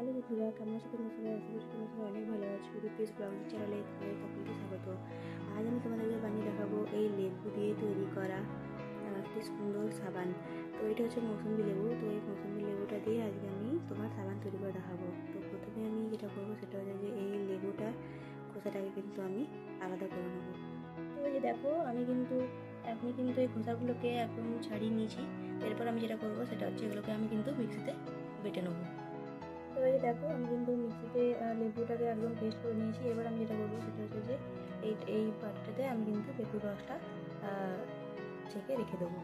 Hello বন্ধুরা, কেমন আছো? তোমরা সবাই আশা করছি তোমরা সবাই অনেক ভালো আছো। রিপিস ব্লগিং চ্যানেলে তোমাদের সকলকে স্বাগত। আজ আমি তোমাদেরকে বানিয়ে দেখাবো এই লেবু দিয়ে তৈরি করা একটি সুন্দর সাবান। তো এটা হচ্ছে মৌসুমী লেবু। তো এই মৌসুমী লেবুটা দিয়ে আজকে আমি তোমার সাবান তৈরি করে দেখাবো। তো প্রথমে আমি যেটা করবো সেটা হচ্ছে যে এই লেবুটার খোসাটাকে কিন্তু আমি আলাদা করে নেবো। তো এই যে দেখো, আমি কিন্তু এই খোসাগুলোকে এখন ছাড়িয়ে নিয়েছি। এরপর আমি যেটা করবো সেটা হচ্ছে এগুলোকে আমি কিন্তু মিক্সিতে বেটে নেবো। তো এই দেখো, আমি কিন্তু মিক্সিতে লেবুটাকে একদম পেস্ট করে নিয়েছি। এবার আমি যেটা করবো সেটা হচ্ছে যে এই পাত্রটাতে আমি কিন্তু লেবুর রসটা ছেঁকে রেখে দেবো।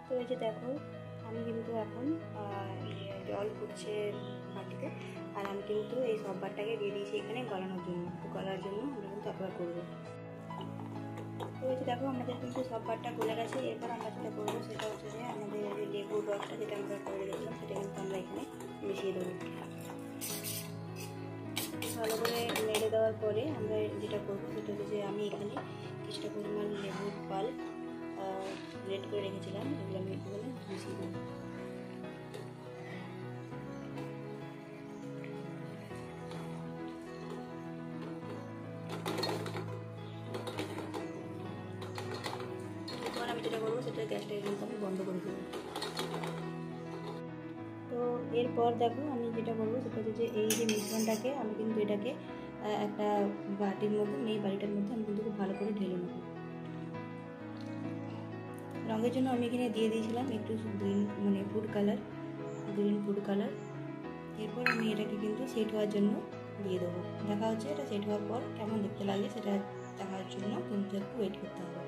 তো এই যে দেখো, আমি কিন্তু এখন জল ফুটছে বাটিতে, আর আমি কিন্তু এই সববারটাকে দিয়ে দিয়েছি এখানে গলানোর জন্য। তো গলার জন্য আমরা কিন্তু অপেক্ষা করবো। তো এই যে দেখো, আমাদের কিন্তু সববারটা গলে গেছে। এরপর আমরা যেটা করবো সেটা হচ্ছে যে আমাদের যে লেবুর রসটা যেটা আমরা করে রেখেছিলাম সেটা কিন্তু আমরা এখানে মিশিয়ে দেবো। ভালো করে নেড়ে দেওয়ার পরে আমরা যেটা করবো সেটা হচ্ছে যে আমি এখানে কিছুটা পরিমাণ লেবুর পাল গ্রেট করে রেখেছিলাম, এগুলো আমি এখানে মিশিয়ে দেবো। এরপর আমি যেটা করবো সেটা গ্যাসটা কিন্তু আমি বন্ধ করে দেবো। তো এরপর দেখো, আমি যেটা করবো সেটা হচ্ছে যে এই যে মিশ্রণটাকে আমি কিন্তু এটাকে একটা বাটির মধ্যে, এই বাটিটার মধ্যে আমি কিন্তু খুব ভালো করে ঢেলে নেবো। রঙের জন্য আমি এখানে দিয়ে দিয়েছিলাম একটু গ্রিন ফুড কালার। এরপর আমি এটাকে কিন্তু সেট হওয়ার জন্য দিয়ে দেবো। দেখা হচ্ছে এটা সেট হওয়ার পর কেমন দেখতে লাগে সেটা দেখার জন্য কিন্তু একটু ওয়েট করতে হবে।